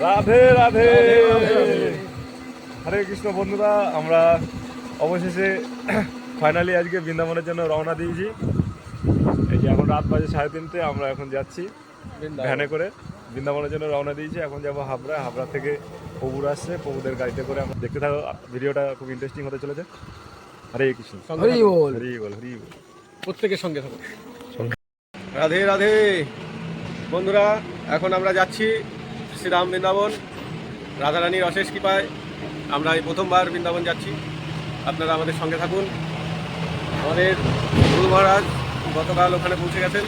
রাধে রাধে। হরে কৃষ্ণ বন্ধুরা, আমরা অবশেষে ফাইনালি আজকে বৃন্দাবনের জন্য রওনা দিয়েছি। এই যে এখন রাত বাজে 3:30, আমরা এখন যাচ্ছি ভ্যানে করে বৃন্দাবনের জন্য রওনা দিয়েছি। এখন যাবো হাবড়া। হাবড়া থেকে প্রভুর আসছে, প্রভুদের গাড়িতে করে আমরা দেখতে থাকো। ভিডিওটা খুব ইন্টারেস্টিং হতে চলেছে। হরে কৃষ্ণ, হরি বল, হরি বল, হরি বল। প্রত্যেকের সঙ্গে থাকো। রাধে রাধে বন্ধুরা, এখন আমরা যাচ্ছি শ্রীরাম বৃন্দাবন। রাধারানীর অশেষ কৃপায় আমরা এই প্রথমবার বৃন্দাবন যাচ্ছি। আপনারা আমাদের সঙ্গে থাকুন। আমাদের গুরু মহারাজ গতকাল ওখানে পৌঁছে গেছেন,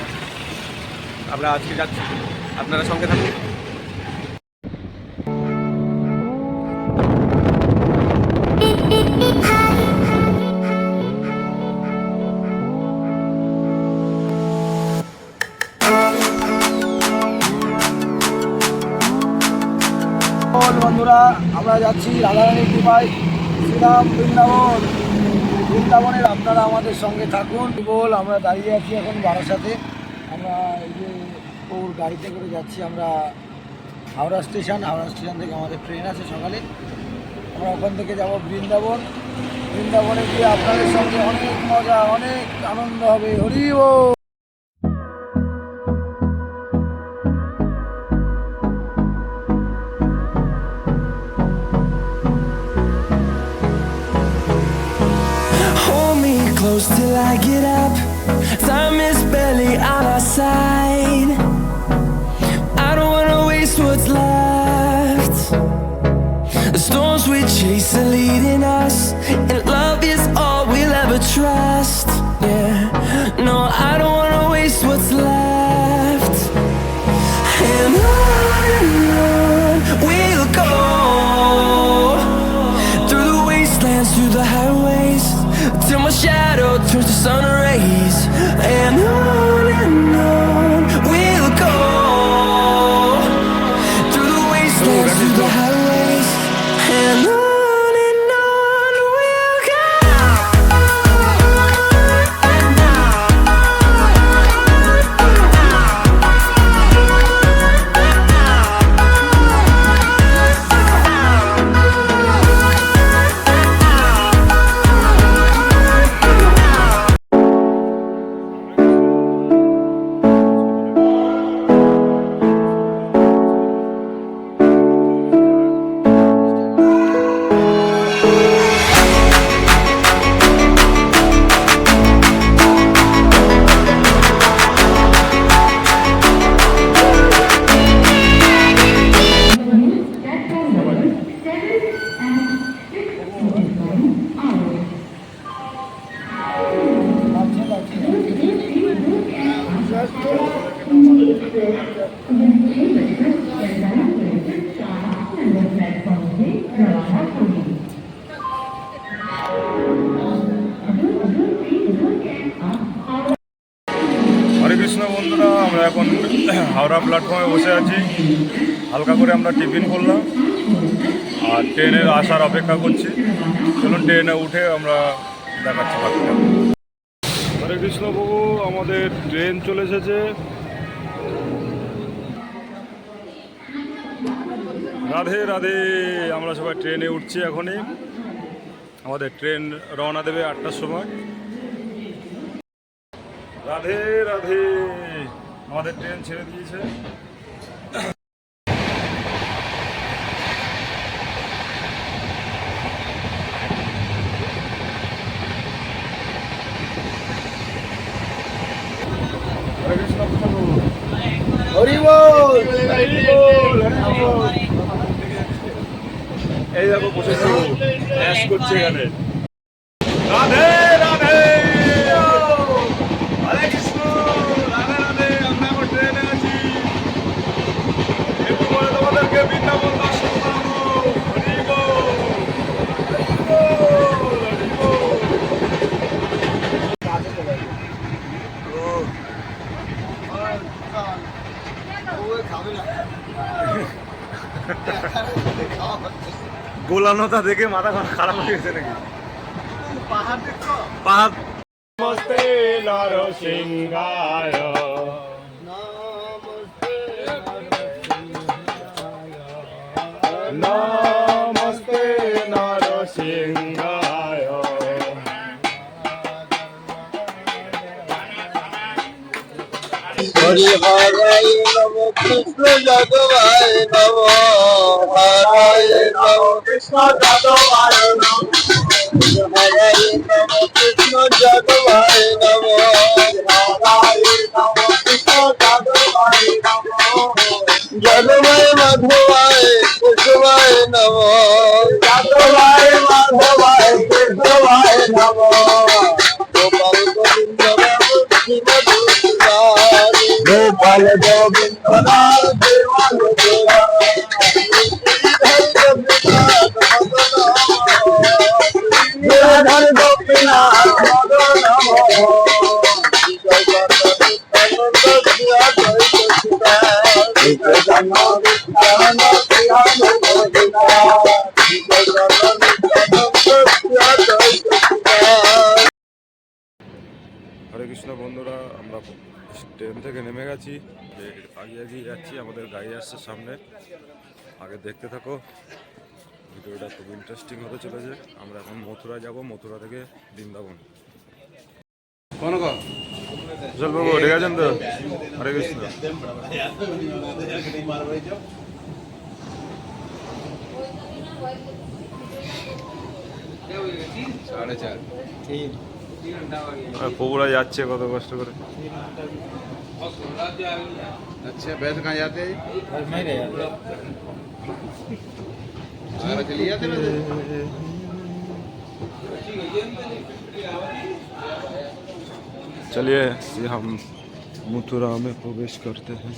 আমরা আজকে যাচ্ছি, আপনারা সঙ্গে থাকুন। বন্ধুরা, আমরা যাচ্ছি রাধারানীর কৃপায় শ্রীরাম বৃন্দাবন। বৃন্দাবনের আপনারা আমাদের সঙ্গে থাকুন। বল, আমরা দাঁড়িয়ে আছি এখন বারাসাতে। আমরা এই যে ওর গাড়িতে করে যাচ্ছি আমরা হাওড়া স্টেশন। হাওড়া স্টেশন থেকে আমাদের ট্রেন আছে সকালে। আমরা ওখান থেকে যাব বৃন্দাবন। বৃন্দাবনে গিয়ে আপনাদের সঙ্গে অনেক মজা, অনেক আনন্দ হবে। হরি বল। Close till I get up. Time is barely on our side. I don't wanna waste what's left. The storms we chase are leading us, and love is all we'll ever trust. Yeah, no, I don't wanna waste what's left. And on we'll go, through the wastelands, through the highways, till my shadow turns to sun rays. And on we'll go, through the wastelands, through the highways. And on we'll go. হরে কৃষ্ণ বন্ধুরা, আমরা এখন হাওড়া প্ল্যাটফর্মে বসে আছি। হালকা করে আমরা tiffin করলাম আর ট্রেনের আসার অপেক্ষা করছি। চলুন ট্রেনে উঠে আমরা দেখাচ্ছি বাকিটা। হরে কৃষ্ণ প্রভু, আমাদের ট্রেন চলে এসেছে। রাধে রাধে। আমরা সবাই ট্রেনে উঠছি এখনই। আমাদের ট্রেন রওনা দেবে 8টার সময়। রাধে রাধে। আমাদের ট্রেন ছেড়ে দিয়েছে। হরে কৃষ্ণ প্রভু। হরি বল। এই দেখো বসেছি, অ্যাশ করছে এখানে। রাধে রাধে। হরে কৃষ্ণ। রাধে রাধে। আমরা এখন ট্রেনে আছি। একটু পরে তোমাদেরকে বৃন্দাবন দর্শন করাবো। হরি বল, হরি বল, হরি বল। গোলানোটা দেখে মাথা খারাপ হয়ে গেছে নাকি? পাহাড় দেখো, পাহাড়। নমস্তে নরসিংহায়, নমস্তে নরসিংহায়। হরি হরায় নম কৃষ্ণ যাদবায় নম হরায় নম কৃষ্ণ যাদবায় নম হরায় নম কৃষ্ণ যাদবায় নম হরায় নম কৃষ্ণ যাদবায় নম যাদবায় মাধবায় কেশবায় নম যাদবায় মাধবায় কেশবায় নম গোপাল গোবিন্দ গোপাল গোবিন্দ হরে কৃষ্ণ বন্ধুরা, আমরা ট্রেন থেকে নেমে গেছি, এগিয়ে এগিয়ে যাচ্ছি, আমাদের গাড়ি আসছে সামনে, আগে দেখতে থাকো, ভিডিওটা খুব ইন্টারেস্টিং হতে চলেছে। আমরা এখন মথুরা যাব, মথুরা থেকে বৃন্দাবন। চল বাবু, ঠিক আছেন তো? হরে কৃষ্ণ। প্রভুরা যাচ্ছে কত কষ্ট করে। अच्छा बैठ कहाँ जाते हैं? चलिए जाते चलिए हम मथुरा में प्रवेश करते हैं।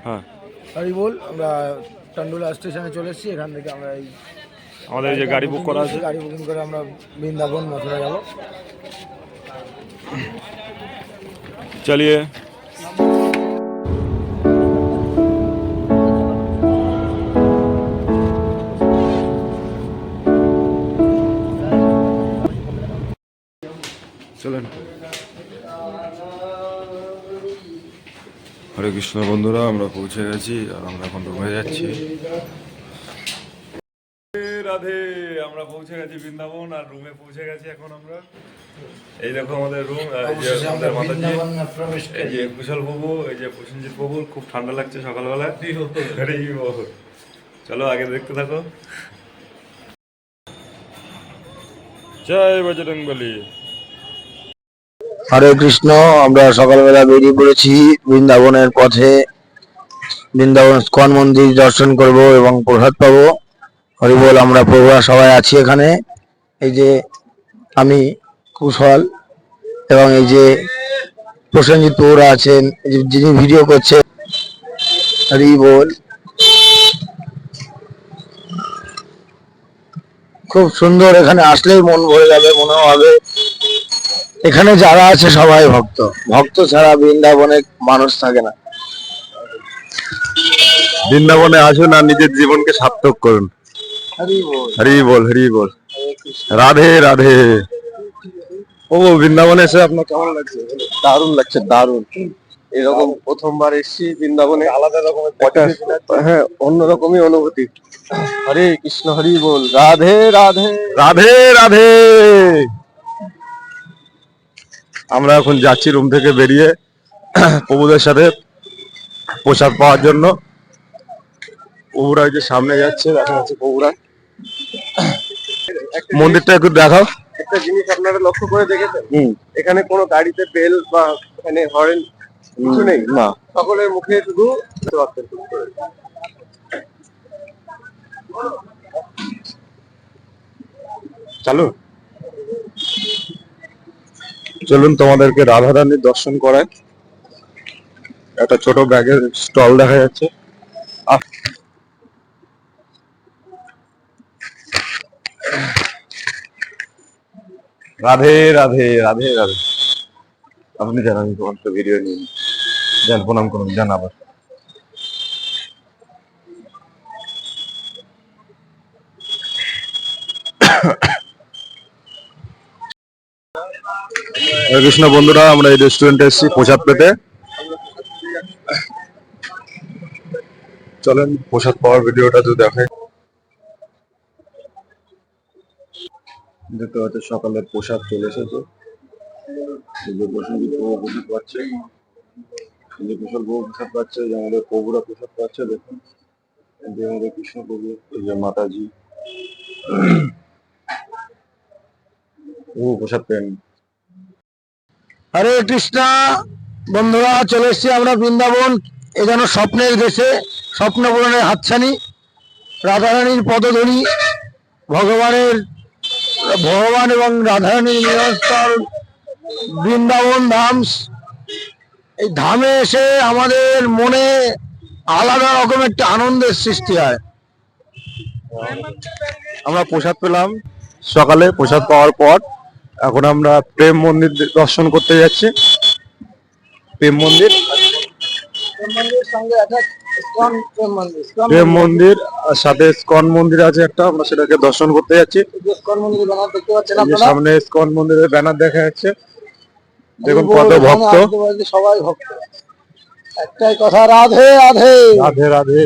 হ্যাঁ, হরি বল। আমরা টান্ডুলা স্টেশনে চলে এসেছি। এখান থেকে আমরা এই আমাদের এই যে গাড়ি বুক করা আছে, গাড়ি বুকিং করে আমরা বৃন্দাবন মথুরা যাব। চলিয়ে। চলেন। হরে কৃষ্ণ বন্ধুরা, আমরা পৌঁছে গেছি আর আমরা এখন রুমে যাচ্ছি। রাধে, আমরা পৌঁছে গেছি বৃন্দাবন আর রুমে পৌঁছে গেছি এখন আমরা। এই দেখো আমাদের রুম, এই যে আমাদের মাতাজি, এই যে কুশল বাবু, এই যে প্রসেনজিৎ বাবু। খুব ঠান্ডা লাগছে সকালবেলা। চলো আগে দেখতে থাকো। জয় বজরংবলী। হরে কৃষ্ণ। আমরা সকালবেলা বেরিয়ে পড়েছি বৃন্দাবনের পথে। বৃন্দাবন ইস্কন মন্দির দর্শন করব এবং প্রসাদ পাবো। হরি বল। আমরা প্রভুরা সবাই আছি এখানে। এই যে আমি কুশল এবং এই যে প্রসেনজিৎ প্রভুরা আছেন, যিনি ভিডিও করছেন। হরি বল। খুব সুন্দর, এখানে আসলেই মন ভরে যাবে, মনে হবে এখানে যারা আছে সবাই ভক্ত। ভক্ত ছাড়া বৃন্দাবনে মানুষ থাকে না। বৃন্দাবনে আসুন আর নিজের জীবনকে সার্থক করুন। হরি বল। হরি বল, হরি বল। রাধে রাধে। ও বৃন্দাবনে এসে আপনার কেমন লাগছে? দারুণ লাগছে, দারুণ। এরকম প্রথমবার এসেছি বৃন্দাবনে, আলাদা রকমের হ্যাঁ, অন্যরকমই অনুভূতি। হরে কৃষ্ণ, হরি বল। রাধে রাধে। রাধে রাধে। আমরা এখন যাচ্ছি রুম থেকে বেরিয়ে প্রভুদের সাথে প্রসাদ পাওয়ার জন্য। প্রভুরা যে সামনে যাচ্ছে, দেখা যাচ্ছে প্রভুরা। মন্দিরটা একটু দেখাও। একটা জিনিস আপনারা লক্ষ্য করে দেখেছেন, এখানে কোনো গাড়িতে বেল বা এখানে হরেন কিছু নেই, না, সকলের মুখে শুধু চালু। চলুন তোমাদেরকে রাধা রানীর দর্শন করায়। একটা ছোট ব্যাগের স্টল দেখা যাচ্ছে। রাধে রাধে, রাধে রাধে। আপনি যান, আমি তোমার তো ভিডিও নিন, যান প্রণাম করুন, যান আবার। হরে কৃষ্ণ বন্ধুরা, আমরা এই রেস্টুরেন্টে এসেছি প্রসাদ পেতে। চলেন প্রসাদ পাওয়ার ভিডিওটা তো দেখে। দেখতে পাচ্ছি সকালের প্রসাদ চলে এসেছে। প্রসাদ পাচ্ছে, প্রসাদ পাচ্ছে, যে আমাদের প্রভুরা প্রসাদ পাচ্ছে। দেখুন, যে আমাদের কৃষ্ণ প্রভু, এই যে মাতাজি প্রসাদ পেন। হরে কৃষ্ণা বন্ধুরা, চলে এসেছি আমরা বৃন্দাবন। এ যেন স্বপ্নের দেশে, স্বপ্ন পূরণের হাতছানি, রাধারানীর পদধূলি, ভগবান এবং রাধারানীর মিলনস্থল বৃন্দাবন ধাম। এই ধামে এসে আমাদের মনে আলাদা রকম একটা আনন্দের সৃষ্টি হয়। আমরা প্রসাদ পেলাম সকালে। প্রসাদ পাওয়ার পর এখন আমরা প্রেম মন্দির দর্শন করতে যাচ্ছি। প্রেম মন্দির, প্রেম মন্দির আর সাথে স্কন মন্দির আছে একটা, আমরা সেটাকে দর্শন করতে যাচ্ছি। সামনে স্কন মন্দিরের ব্যানার দেখা যাচ্ছে। দেখুন কত ভক্ত, সবাই ভক্ত। একটাই কথা, রাধে রাধে রাধে রাধে।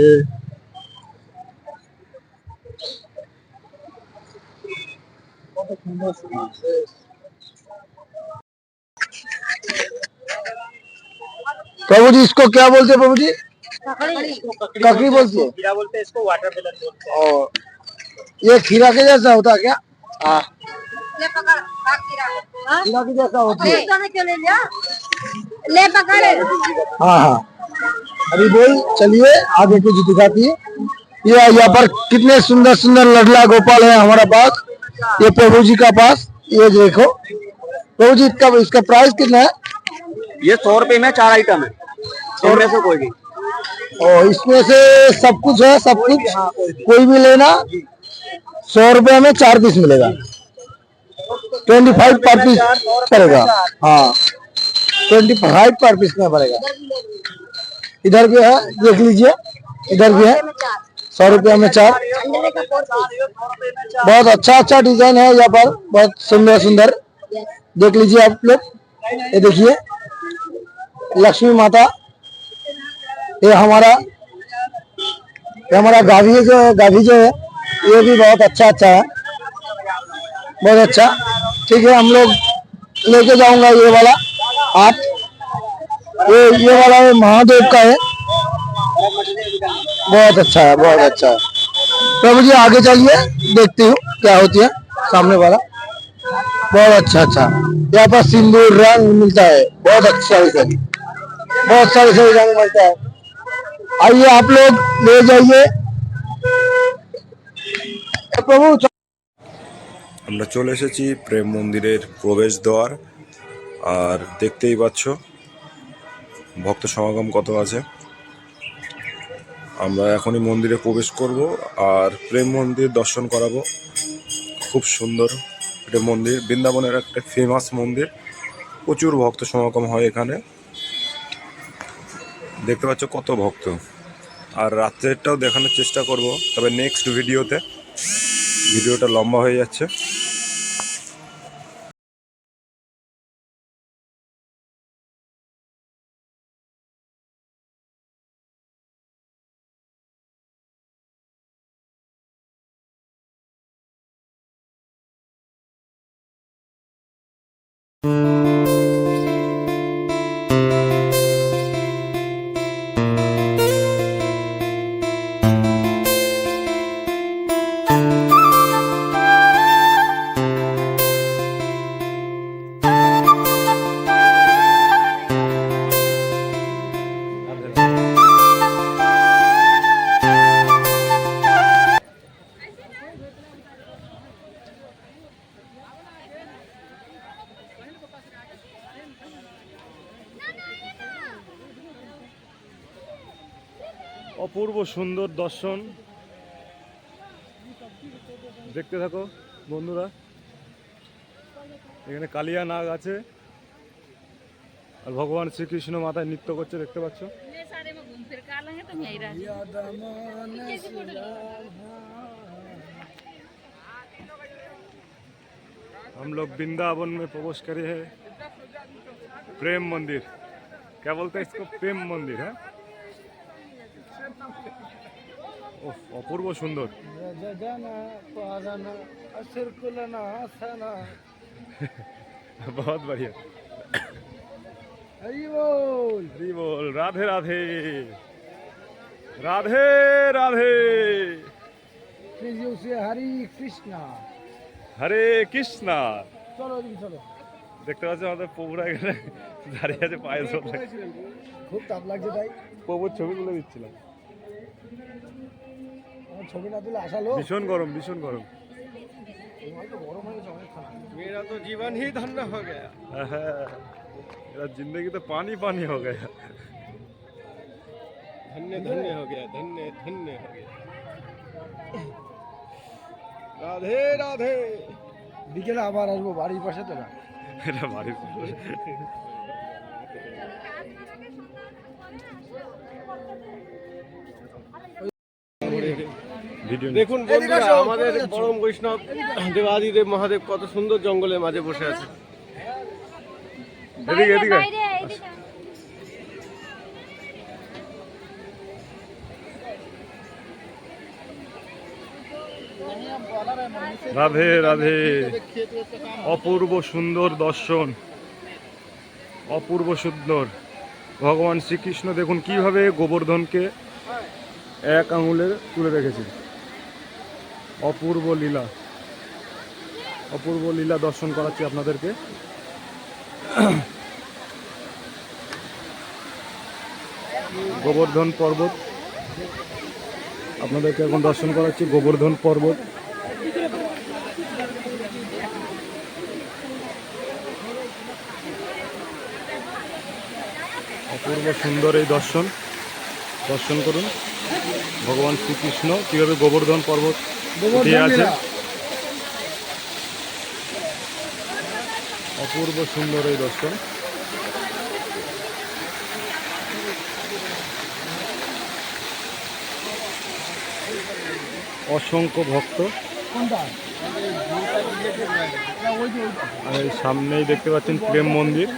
प्रभु जी इसको क्या बोलते हैं प्रभु जी? ककड़ी बोलते हैं। खीरा बोलते हैं इसको, वाटरमेलन बोलते हैं। और ये खीरा के जैसा होता है क्या? ले पकड़ खीरा खीरा के जैसा होती है। ले पकड़ हाँ हाँ, अभी बोल चलिए आगे कुछ दिखाती है। ये यहाँ पर कितने सुंदर सुंदर लडला गोपाल है हमारा पास, ये प्रभु जी का पास। ये देखो प्रभु जी, इसका प्राइस कितना है? ये 100 रुपए में 4 आइटम है, 100 में से कोई भी। और इसमें से सब कुछ है, सब कुछ कोई भी लेना। 100 रुपए में 4 पीस मिलेगा, 25 पर पीस पड़ेगा। हाँ, 25 पर पीस में पड़ेगा। इधर भी है, देख लीजिए, इधर भी है 100 रुपया में 4। बहुत अच्छा अच्छा डिजाइन है यहाँ पर, बहुत सुंदर सुंदर। देख लीजिए आप लोग, ये देखिए लक्ष्मी माता। ये हमारा गाभी जो है ये भी बहुत अच्छा अच्छा है, बहुत अच्छा। ठीक है, हम लोग लेके जाऊंगा ये वाला। आप ये वाला महादेव का है, बहुत अच्छा है, बहुत अच्छा है। प्रभु जी आगे चलिए, देखती हूँ क्या होती है सामने वाला। बहुत अच्छा अच्छा, यहाँ पर सिंदूर रंग मिलता है, बहुत अच्छा है, बहुत सारे रंग मिलता है। आइए आप लोग ले जाइए प्रभु। আমরা চলে এসেছি প্রেম মন্দিরের প্রবেশ দ্বার। আর দেখতেই পাচ্ছ ভক্ত সমাগম কত আছে। আমরা এখনই মন্দিরে প্রবেশ করব আর প্রেম মন্দির দর্শন করাবো। খুব সুন্দর এটা মন্দির, বৃন্দাবনের একটা ফেমাস মন্দির, প্রচুর ভক্ত সমাগম হয় এখানে। দেখতে পাচ্ছ কত ভক্ত। আর রাত্রেরটাও দেখানোর চেষ্টা করব, তবে নেক্সট ভিডিওতে। ভিডিওটা লম্বা হয়ে যাচ্ছে। অপূর্ব সুন্দর দর্শন, দেখতে থাকো বন্ধুরা। এখানে কালিয়া নাগ আছে আর ভগবান শ্রীকৃষ্ণ মাথায় নৃত্য করছে, দেখতে পাচ্ছ। हम लोग वृंदावन में प्रवेश करे हैं। प्रेम मंदिर, क्या बोलते हैं इसको? प्रेम मंदिर है। अपूर्व सुंदर। बहुत बढ़िया। हरि बोल। राधे राधे राधे राधे। हरे कृष्णा। हरे कृष्णा। চলো চলো। দেখতে পাচ্ছ আমাদের প্রভুরা এখানে দাঁড়িয়ে আছে, পায়ের জল খুব তাপ লাগছে তাই প্রভুর ছবি তুলে দিচ্ছিলাম। আমার ছবি না তুলে আসালো। ভীষণ গরম, ভীষণ গরম। मेरा तो जीवन ही धन्य हो गया। मेरा जिंदगी तो पानी पानी हो गया। धन्य धन्य हो गया, धन्य धन्य हो गया। राधे राधे। বিকেলে আবার আসবো, বাড়ির পাশে তো না। এটা বাড়ির ভিডিও। দেখুন বন্ধুরা, আমাদের পরম বৈষ্ণব দেবাদিদেব মহাদেব কত সুন্দর জঙ্গলের মাঝে বসে আছে। এদিকে এদিকে। রাধে রাধে। অপূর্ব সুন্দর দর্শন, অপূর্ব সুন্দর। ভগবান শ্রীকৃষ্ণ দেখুন কিভাবে গোবর্ধনকে এক আঙুলে তুলে রেখেছে। অপূর্ব লীলা, অপূর্ব লীলা দর্শন করাচ্ছি আপনাদেরকে। গোবর্ধন পর্বত আপনাদেরকে এখন দর্শন করাচ্ছি। গোবর্ধন পর্বত। অপূর্ব সুন্দর এই দর্শন, দর্শন করুন। ভগবান শ্রীকৃষ্ণ কিভাবে গোবর্ধন পর্বত উঠে আছে। অপূর্ব সুন্দর এই দর্শন। অসংখ্য ভক্ত। আর এই সামনেই দেখতে পাচ্ছেন প্রেম মন্দির,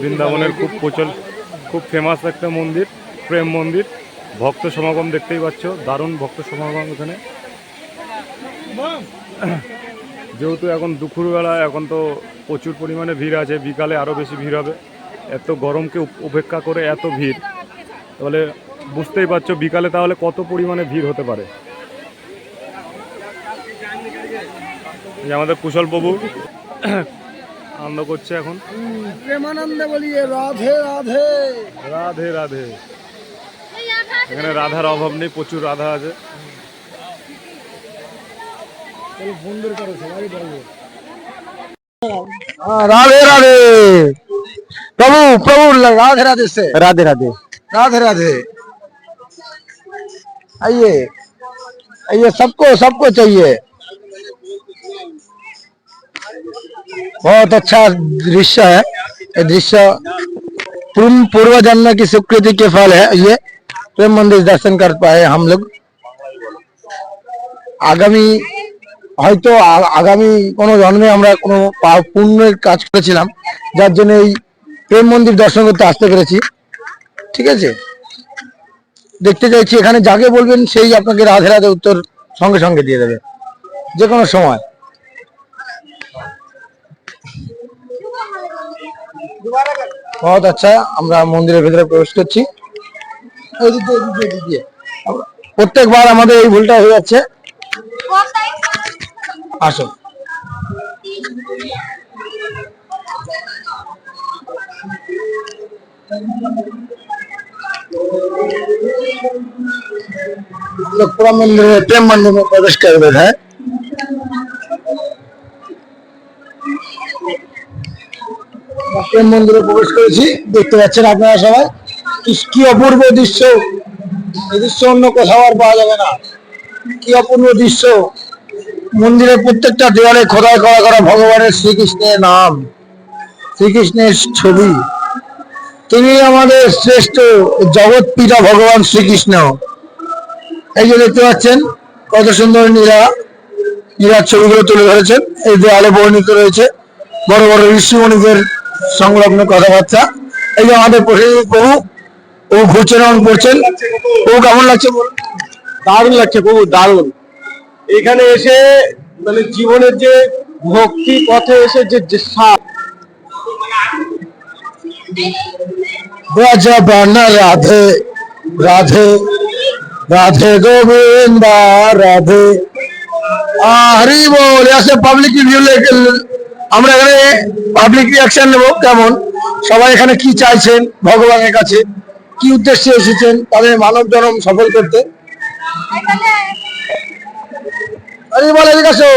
বৃন্দাবনের খুব ফেমাস একটা মন্দির, প্রেম মন্দির। ভক্ত সমাগম দেখতেই পাচ্ছ, দারুণ ভক্ত সমাগম এখানে। যেহেতু এখন দুপুরবেলা, এখন তো প্রচুর পরিমাণে ভিড় আছে, বিকালে আরও বেশি ভিড় হবে। এত গরমকে উপেক্ষা করে এত ভিড়, তাহলে বুঝতেই পারছো বিকালে তাহলে কত পরিমাণে ভিড় হতে পারে। এই আমাদের কুশল প্রভু আনন্দ করছে এখন। প্রেমানন্দে বলিয়ে রাধে রাধে। রাধে রাধে। এখানে রাধার অভাব নেই, প্রচুর রাধা আছে। राधे राधे। प्रभु प्रभु राधे राधे से राधे राधे। राधे राधे। आइए आइए, सबको सबको चाहिए। बहुत अच्छा दृश्य है ये दृश्य, पूर्व जन्म की स्वीकृति के फल है ये। प्रेम मंदिर दर्शन कर पाए हम लोग। আগামী হয়তো আগামী কোনো জন্মে আমরা কোনো পুণ্যের কাজ করেছিলাম, যার জন্য এই প্রেম মন্দির দর্শন করতে আসতে পেরেছি। ঠিক আছে, দেখতে চাইছি এখানে যাকে বলবেন সেই আপনাকে রাধে রাধে উত্তর সঙ্গে সঙ্গে দিয়ে দেবে, যে কোনো সময়। बहुत अच्छा। আমরা মন্দিরের ভেতরে প্রবেশ করছি। প্রত্যেকবার আমাদের এই ভুলটা হয়ে যাচ্ছে। আসো। लोग पूरा मंदिर में, प्रेम मंदिर में प्रवेश कर रहे हैं। প্রেম মন্দিরে প্রবেশ করেছি, দেখতে পাচ্ছেন আপনারা সবাই। কি অপূর্ব দৃশ্য, এই দৃশ্য অন্য কোথাও আর পাওয়া যাবে না। কি অপূর্ব দৃশ্য। মন্দিরের প্রত্যেকটা দেওয়ালে খোদাই করা করা ভগবানের শ্রীকৃষ্ণের নাম, শ্রীকৃষ্ণের ছবি। তিনি আমাদের শ্রেষ্ঠ জগৎ পিতা ভগবান শ্রীকৃষ্ণ। এই যে দেখতে পাচ্ছেন কত সুন্দর নীলার ছবিগুলো তুলে ধরেছেন, এই দেওয়ালে বর্ণিত রয়েছে। বড় বড় ঋষিমণিদের সংলগ্ন কথাবার্তা। এই যে আমাদের প্রতিনিধি প্রভু, ও ঘুরছেন এবং পড়ছেন। ও কেমন লাগছে বলুন? দারুণ লাগছে প্রভু, দারুণ। এখানে এসে মানে জীবনের যে ভক্তি পথে এসে যে সাপ, ব্রজবন রাধে রাধে রাধে গোবিন্দা রাধে। হরি বল। ऐसे পাবলিক রিভিউ আমরা এখানে পাবলিক রিঅ্যাকশন নেব কেমন, সবাই এখানে কি চাইছেন ভগবানের কাছে, কি উদ্দেশ্যে এসেছেন তাদের মানব জনম সফল করতে। হরি বল, এদিকে আসো।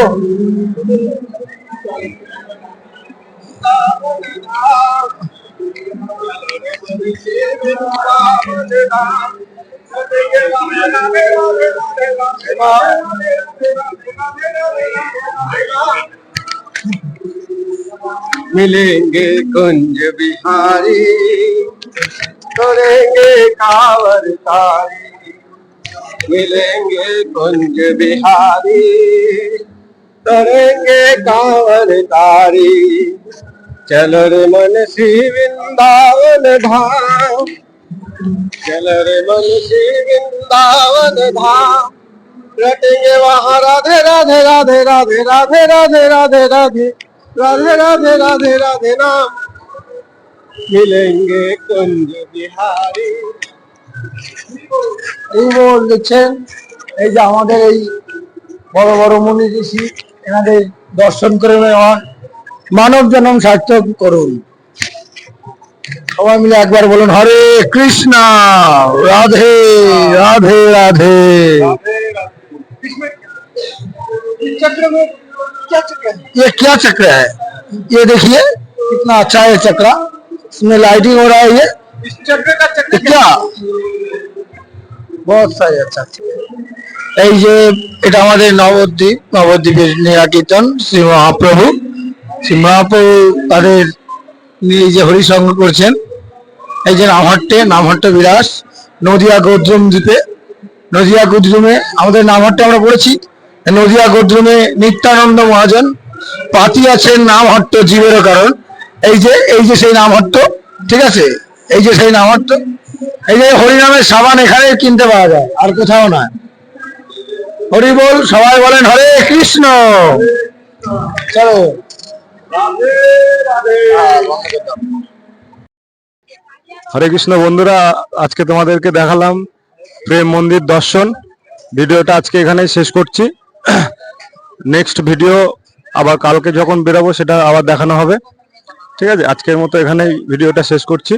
मिलेंगे कुंज बिहारी, करेंगे कांवर तारी। मिलेंगे कुंज बिहारी, करेंगे कांवर तारी। चलो रे मन श्री वृंदावन धाम, चलो रे मन श्री वृंदावन धाम। रटेंगे वहाँ राधे राधे राधे राधे राधे राधे राधे राधे राधे राधे राधे राधे नाम। मिलेंगे कुंज बिहारी। এই বল দেখছেন, এই যে আমাদের এই বড় বড় মুনি ঋষি, এনাদের দর্শন করে মানব জনম সার্থক করুন। সবাই মিলে একবার বলুন হরে কৃষ্ণ রাধে রাধে রাধে। चक्र में क्या चक्र है? ये क्या चक्र है? ये देखिए कितना अच्छा है चक्र, इसमें लाइटिंग हो रहा है। ये इस चक्र का चक्र क्या बहुत सही, अच्छा। এই যে এটা আমাদের নবদ্বীপের নীলাকীর্তন শ্রী মহাপ্রভু। শ্রী মহাপ্রভু তাদের নিয়ে যে হরিসঙ্গ করছেন। এই যে নামহট্ট বিলাস নদিয়া গোদ্রুম দ্বীপে, নদিয়া গোদ্রুমে আমাদের নামহট্টে আমরা পড়েছি। নদিয়া গোদ্রুমে নিত্যানন্দ মহাজন পাতি আছেন নামহট্ট জীবেরও কারণ। এই যে সেই নামহট্ট, ঠিক আছে, এই যে সেই নামহট্ট। এই যে হরিনামের সাবান এখানে কিনতে পাওয়া যায়, আর কোথাও না। হরি বল, সবাই বলেন হরে কৃষ্ণ। চলো হরে কৃষ্ণ বন্ধুরা, আজকে তোমাদেরকে দেখালাম প্রেম মন্দির দর্শন। ভিডিওটা আজকে এখানেই শেষ করছি। নেক্সট ভিডিও আবার কালকে যখন বেরোবো সেটা আবার দেখানো হবে। ঠিক আছে, আজকের মতো এখানেই ভিডিওটা শেষ করছি।